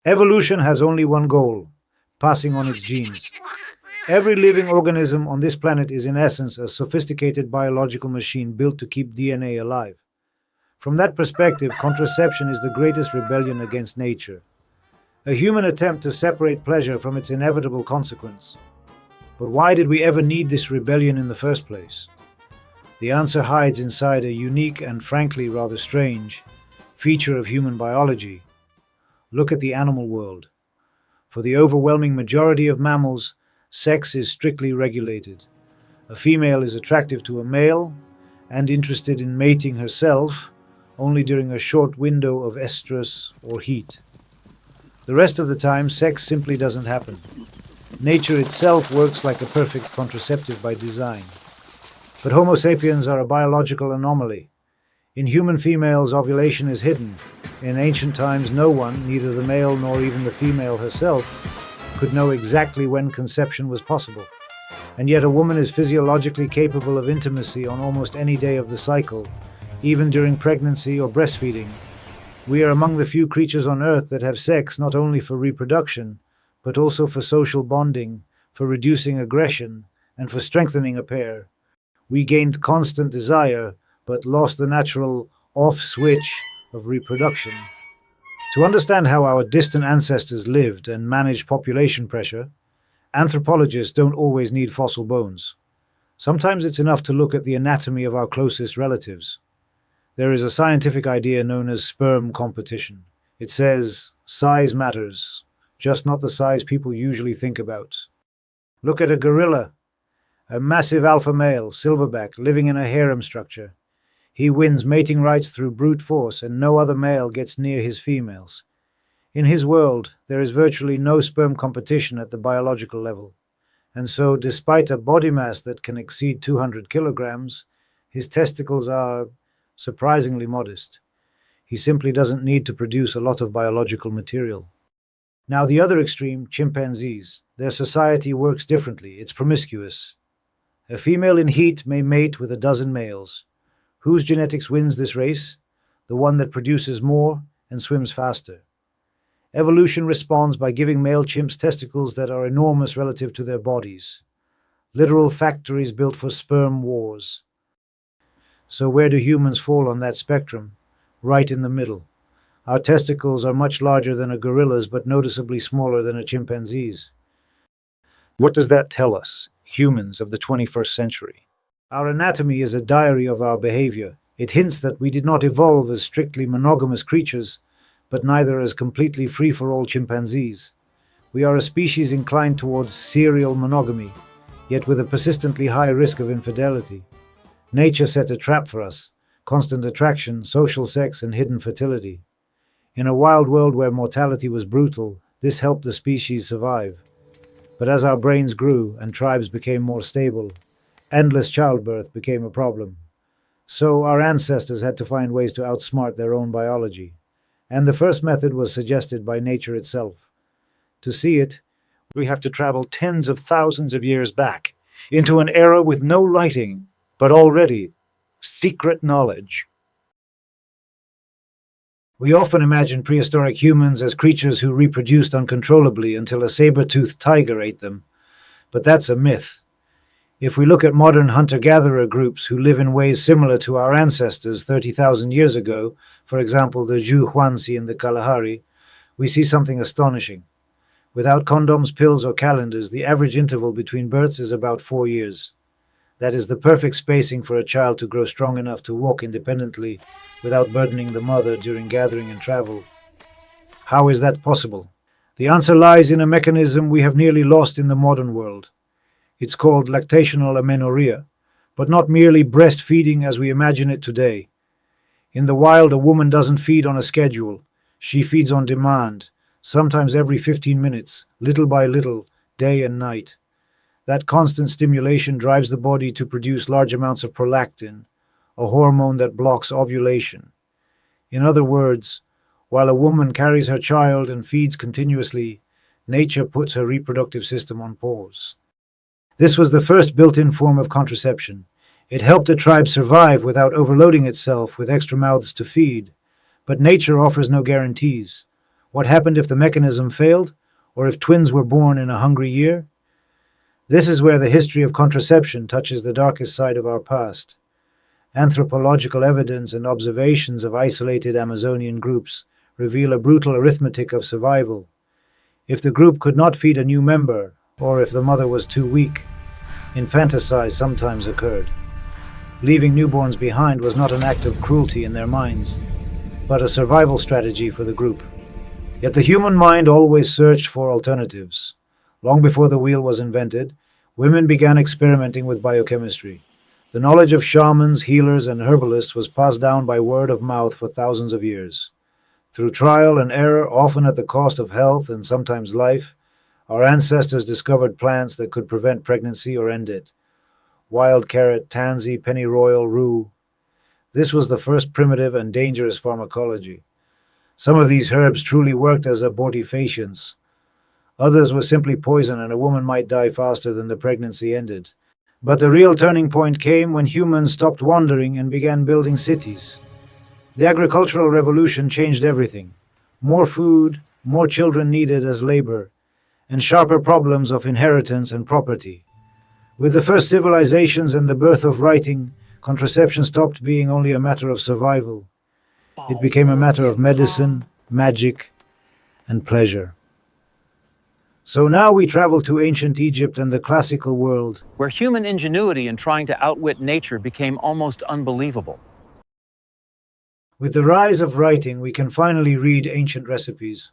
Evolution has only one goal: passing on its genes. Every living organism on this planet is, in essence, a sophisticated biological machine built to keep DNA alive. From that perspective, contraception is the greatest rebellion against nature, a human attempt to separate pleasure from its inevitable consequence. But why did we ever need this rebellion in the first place? The answer hides inside a unique and frankly rather strange feature of human biology. Look at the animal world. For the overwhelming majority of mammals, sex is strictly regulated. A female is attractive to a male and interested in mating herself only during a short window of estrus or heat. The rest of the time, sex simply doesn't happen. Nature itself works like a perfect contraceptive by design. But Homo sapiens are a biological anomaly. In human females, ovulation is hidden. In ancient times, no one, neither the male nor even the female herself, could know exactly when conception was possible. And yet a woman is physiologically capable of intimacy on almost any day of the cycle, even during pregnancy or breastfeeding. We are among the few creatures on Earth that have sex not only for reproduction, but also for social bonding, for reducing aggression, and for strengthening a pair. We gained constant desire, but lost the natural off switch of reproduction. To understand how our distant ancestors lived and managed population pressure, anthropologists don't always need fossil bones. Sometimes it's enough to look at the anatomy of our closest relatives. There is a scientific idea known as sperm competition. It says, size matters, just not the size people usually think about. Look at a gorilla, a massive alpha male, silverback, living in a harem structure. He wins mating rights through brute force, and no other male gets near his females. In his world, there is virtually no sperm competition at the biological level. And so, despite a body mass that can exceed 200 kilograms, his testicles are surprisingly modest. He simply doesn't need to produce a lot of biological material. Now, the other extreme, chimpanzees. Their society works differently. It's promiscuous. A female in heat may mate with a dozen males. Whose genetics wins this race? The one that produces more and swims faster. Evolution responds by giving male chimps testicles that are enormous relative to their bodies. Literal factories built for sperm wars. So where do humans fall on that spectrum? Right in the middle. Our testicles are much larger than a gorilla's, but noticeably smaller than a chimpanzee's. What does that tell us, humans of the 21st century? Our anatomy is a diary of our behavior. It hints that we did not evolve as strictly monogamous creatures, but neither as completely free-for-all chimpanzees. We are a species inclined towards serial monogamy, yet with a persistently high risk of infidelity. Nature set a trap for us: constant attraction, social sex, and hidden fertility. In a wild world where mortality was brutal, this helped the species survive. But as our brains grew and tribes became more stable, endless childbirth became a problem. So our ancestors had to find ways to outsmart their own biology. And the first method was suggested by nature itself. To see it, we have to travel tens of thousands of years back, into an era with no lighting, but already secret knowledge. We often imagine prehistoric humans as creatures who reproduced uncontrollably until a saber-toothed tiger ate them. But that's a myth. If we look at modern hunter-gatherer groups who live in ways similar to our ancestors 30,000 years ago, for example the Zhu Huanzi in the Kalahari, we see something astonishing. Without condoms, pills, or calendars, the average interval between births is about 4 years. That is the perfect spacing for a child to grow strong enough to walk independently without burdening the mother during gathering and travel. How is that possible? The answer lies in a mechanism we have nearly lost in the modern world. It's called lactational amenorrhea, but not merely breastfeeding as we imagine it today. In the wild, a woman doesn't feed on a schedule. She feeds on demand, sometimes every 15 minutes, little by little, day and night. That constant stimulation drives the body to produce large amounts of prolactin, a hormone that blocks ovulation. In other words, while a woman carries her child and feeds continuously, nature puts her reproductive system on pause. This was the first built-in form of contraception. It helped the tribe survive without overloading itself with extra mouths to feed. But nature offers no guarantees. What happened if the mechanism failed, or if twins were born in a hungry year? This is where the history of contraception touches the darkest side of our past. Anthropological evidence and observations of isolated Amazonian groups reveal a brutal arithmetic of survival. If the group could not feed a new member, or if the mother was too weak, infanticide sometimes occurred. Leaving newborns behind was not an act of cruelty in their minds, but a survival strategy for the group. Yet the human mind always searched for alternatives. Long before the wheel was invented, women began experimenting with biochemistry. The knowledge of shamans, healers, and herbalists was passed down by word of mouth for thousands of years. Through trial and error, often at the cost of health and sometimes life, our ancestors discovered plants that could prevent pregnancy or end it. Wild carrot, tansy, pennyroyal, rue. This was the first primitive and dangerous pharmacology. Some of these herbs truly worked as abortifacients. Others were simply poison, and a woman might die faster than the pregnancy ended. But the real turning point came when humans stopped wandering and began building cities. The agricultural revolution changed everything. More food, more children needed as labor, and sharper problems of inheritance and property. With the first civilizations and the birth of writing, contraception stopped being only a matter of survival. It became a matter of medicine, magic, and pleasure. So now we travel to ancient Egypt and the classical world, where human ingenuity in trying to outwit nature became almost unbelievable. With the rise of writing, we can finally read ancient recipes,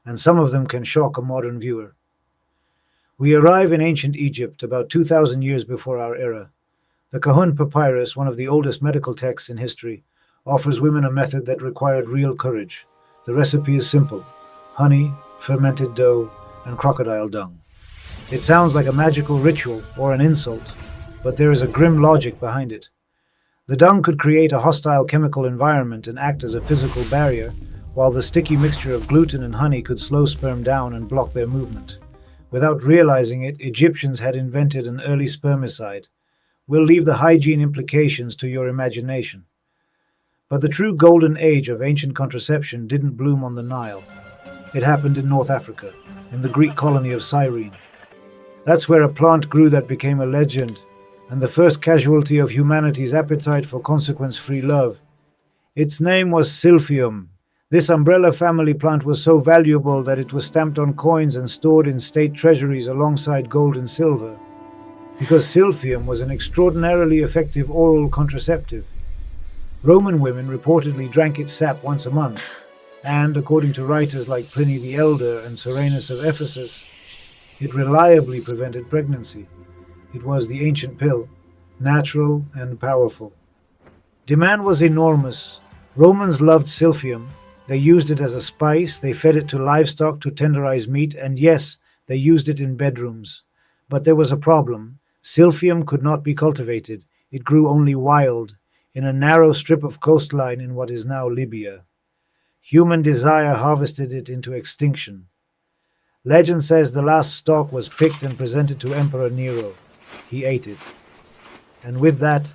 and some of them can shock a modern viewer. We arrive in ancient Egypt about 2,000 years before our era. The Kahun Papyrus, one of the oldest medical texts in history, offers women a method that required real courage. The recipe is simple: honey, fermented dough, and crocodile dung. It sounds like a magical ritual or an insult, but there is a grim logic behind it. The dung could create a hostile chemical environment and act as a physical barrier, while the sticky mixture of gluten and honey could slow sperm down and block their movement. Without realizing it, Egyptians had invented an early spermicide. We'll leave the hygiene implications to your imagination. But the true golden age of ancient contraception didn't bloom on the Nile. It happened in North Africa, in the Greek colony of Cyrene. That's where a plant grew that became a legend, and the first casualty of humanity's appetite for consequence-free love. Its name was silphium. This umbrella family plant was so valuable that it was stamped on coins and stored in state treasuries alongside gold and silver, because silphium was an extraordinarily effective oral contraceptive. Roman women reportedly drank its sap once a month, and, according to writers like Pliny the Elder and Soranus of Ephesus, it reliably prevented pregnancy. It was the ancient pill, natural and powerful. Demand was enormous. Romans loved silphium. They used it as a spice, they fed it to livestock to tenderize meat, and yes, they used it in bedrooms. But there was a problem. Silphium could not be cultivated. It grew only wild, in a narrow strip of coastline in what is now Libya. Human desire harvested it into extinction. Legend says the last stalk was picked and presented to Emperor Nero. He ate it. And with that,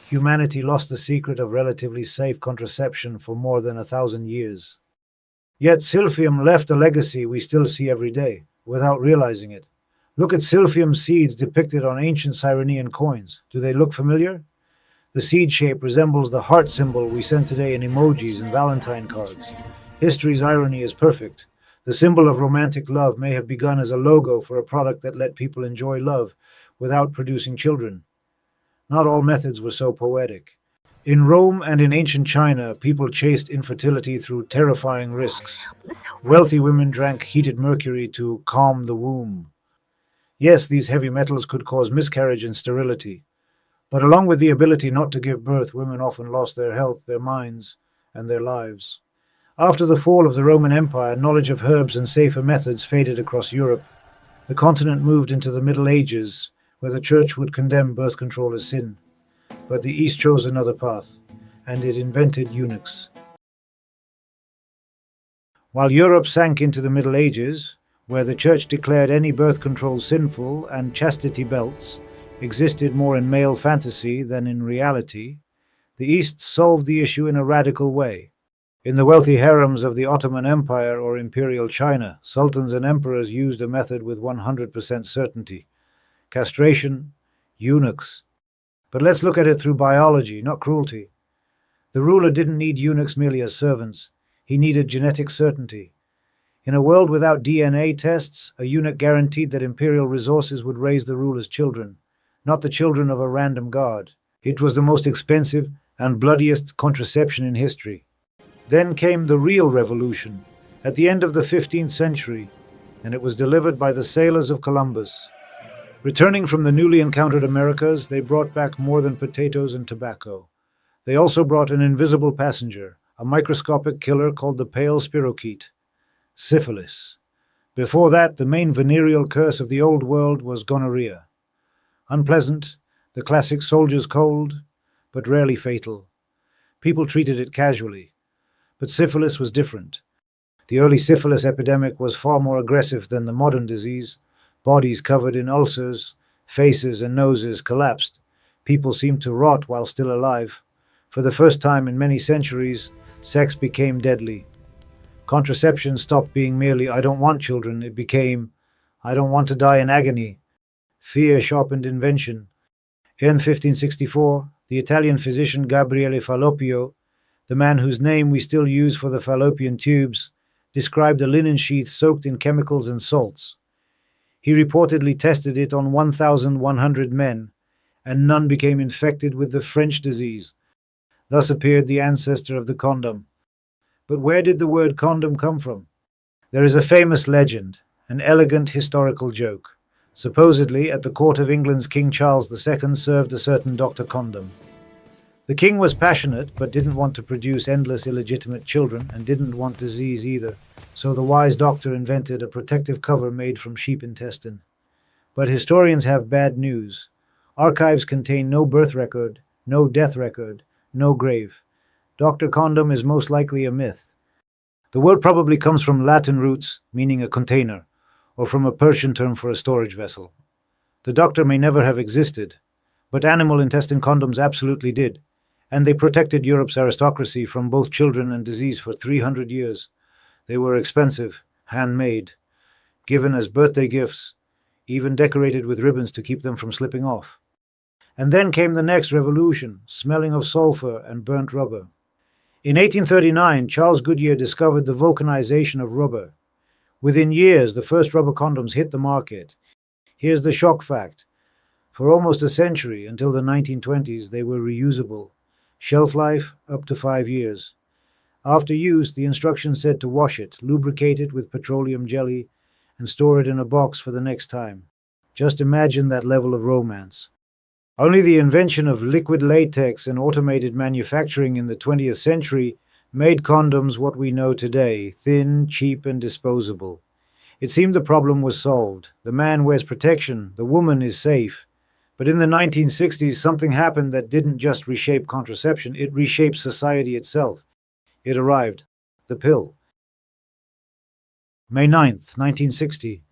humanity lost the secret of relatively safe contraception for more than 1,000 years. Yet silphium left a legacy we still see every day, without realizing it. Look at silphium seeds depicted on ancient Cyrenian coins. Do they look familiar? The seed shape resembles the heart symbol we send today in emojis and Valentine cards. History's irony is perfect. The symbol of romantic love may have begun as a logo for a product that let people enjoy love without producing children. Not all methods were so poetic. In Rome and in ancient China, people chased infertility through terrifying risks. Wealthy women drank heated mercury to calm the womb. Yes, these heavy metals could cause miscarriage and sterility. But along with the ability not to give birth, women often lost their health, their minds, and their lives. After the fall of the Roman Empire, knowledge of herbs and safer methods faded across Europe. The continent moved into the Middle Ages, where the Church would condemn birth control as sin. But the East chose another path, and it invented eunuchs. While Europe sank into the Middle Ages, where the Church declared any birth control sinful and chastity belts existed more in male fantasy than in reality, the East solved the issue in a radical way. In the wealthy harems of the Ottoman Empire or Imperial China, sultans and emperors used a method with 100% certainty: castration, eunuchs. But let's look at it through biology, not cruelty. The ruler didn't need eunuchs merely as servants. He needed genetic certainty. In a world without DNA tests, a eunuch guaranteed that imperial resources would raise the ruler's children, not the children of a random guard. It was the most expensive and bloodiest contraception in history. Then came the real revolution, at the end of the 15th century, and it was delivered by the sailors of Columbus. Returning from the newly encountered Americas, they brought back more than potatoes and tobacco. They also brought an invisible passenger, a microscopic killer called the pale spirochete, syphilis. Before that, the main venereal curse of the old world was gonorrhea. Unpleasant, the classic soldier's cold, but rarely fatal. People treated it casually. But syphilis was different. The early syphilis epidemic was far more aggressive than the modern disease. Bodies covered in ulcers, faces and noses collapsed. People seemed to rot while still alive. For the first time in many centuries, sex became deadly. Contraception stopped being merely "I don't want children." It became "I don't want to die in agony." Fear sharpened invention. In 1564, the Italian physician Gabriele Falloppio, the man whose name we still use for the fallopian tubes, described a linen sheath soaked in chemicals and salts. He reportedly tested it on 1,100 men, and none became infected with the French disease. Thus appeared the ancestor of the condom. But where did the word condom come from? There is a famous legend, an elegant historical joke. Supposedly, at the court of England's King Charles II served a certain Dr. Condom. The king was passionate, but didn't want to produce endless illegitimate children, and didn't want disease either, so the wise doctor invented a protective cover made from sheep intestine. But historians have bad news. Archives contain no birth record, no death record, no grave. Dr. Condom is most likely a myth. The word probably comes from Latin roots, meaning a container, or from a Persian term for a storage vessel. The doctor may never have existed, but animal intestine condoms absolutely did, and they protected Europe's aristocracy from both children and disease for 300 years. They were expensive, handmade, given as birthday gifts, even decorated with ribbons to keep them from slipping off. And then came the next revolution, smelling of sulfur and burnt rubber. In 1839, Charles Goodyear discovered the vulcanization of rubber. Within years, the first rubber condoms hit the market. Here's the shock fact. For almost a century, until the 1920s, they were reusable. Shelf life, up to 5 years. After use, the instructions said to wash it, lubricate it with petroleum jelly, and store it in a box for the next time. Just imagine that level of romance. Only the invention of liquid latex and automated manufacturing in the 20th century made condoms what we know today, thin, cheap, and disposable. It seemed the problem was solved. The man wears protection, the woman is safe. But in the 1960s, something happened that didn't just reshape contraception, it reshaped society itself. It arrived. The pill. May 9th, 1960.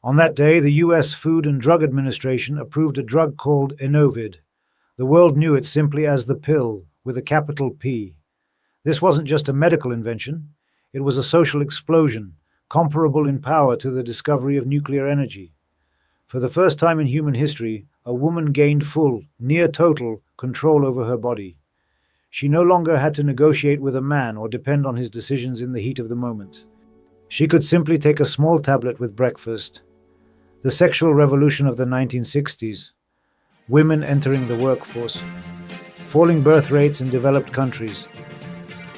On that day, the U.S. Food and Drug Administration approved a drug called Enovid. The world knew it simply as the pill, with a capital P. This wasn't just a medical invention. It was a social explosion, comparable in power to the discovery of nuclear energy. For the first time in human history, a woman gained full, near total, control over her body. She no longer had to negotiate with a man or depend on his decisions in the heat of the moment. She could simply take a small tablet with breakfast. The sexual revolution of the 1960s. Women entering the workforce. Falling birth rates in developed countries.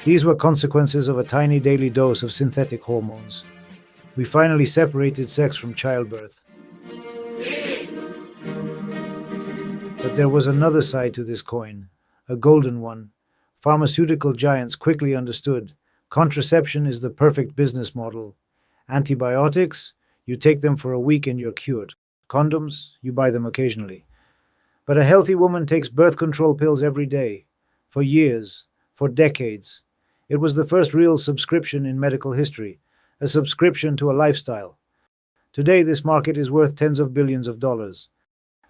These were consequences of a tiny daily dose of synthetic hormones. We finally separated sex from childbirth. But there was another side to this coin, a golden one. Pharmaceutical giants quickly understood. Contraception is the perfect business model. Antibiotics, you take them for a week and you're cured. Condoms, you buy them occasionally. But a healthy woman takes birth control pills every day, for years, for decades. It was the first real subscription in medical history, a subscription to a lifestyle. Today, this market is worth tens of billions of dollars.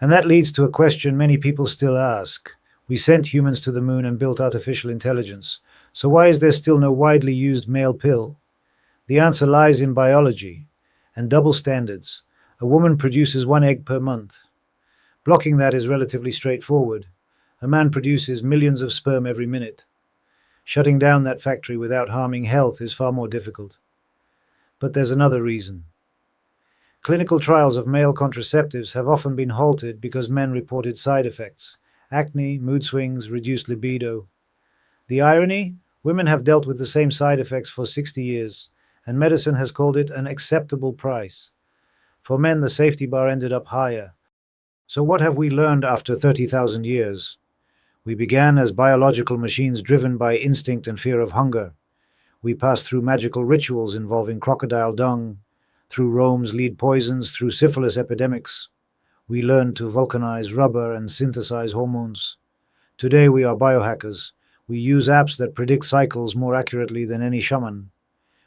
And that leads to a question many people still ask. We sent humans to the moon and built artificial intelligence. So why is there still no widely used male pill? The answer lies in biology and double standards. A woman produces 1 egg per month. Blocking that is relatively straightforward. A man produces millions of sperm every minute. Shutting down that factory without harming health is far more difficult. But there's another reason. Clinical trials of male contraceptives have often been halted because men reported side effects: acne, mood swings, reduced libido. The irony? Women have dealt with the same side effects for 60 years, and medicine has called it an acceptable price. For men, the safety bar ended up higher. So what have we learned after 30,000 years? We began as biological machines driven by instinct and fear of hunger. We passed through magical rituals involving crocodile dung, through Rome's lead poisons, through syphilis epidemics. We learned to vulcanize rubber and synthesize hormones. Today we are biohackers. We use apps that predict cycles more accurately than any shaman.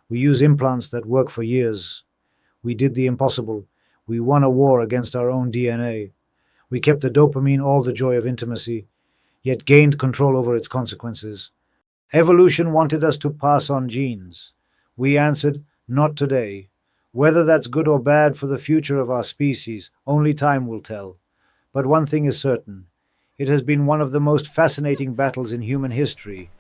We use implants that work for years. We did the impossible. We won a war against our own DNA. We kept the dopamine, all the joy of intimacy, yet gained control over its consequences. Evolution wanted us to pass on genes. We answered, not today. Whether that's good or bad for the future of our species, only time will tell. But one thing is certain. It has been one of the most fascinating battles in human history,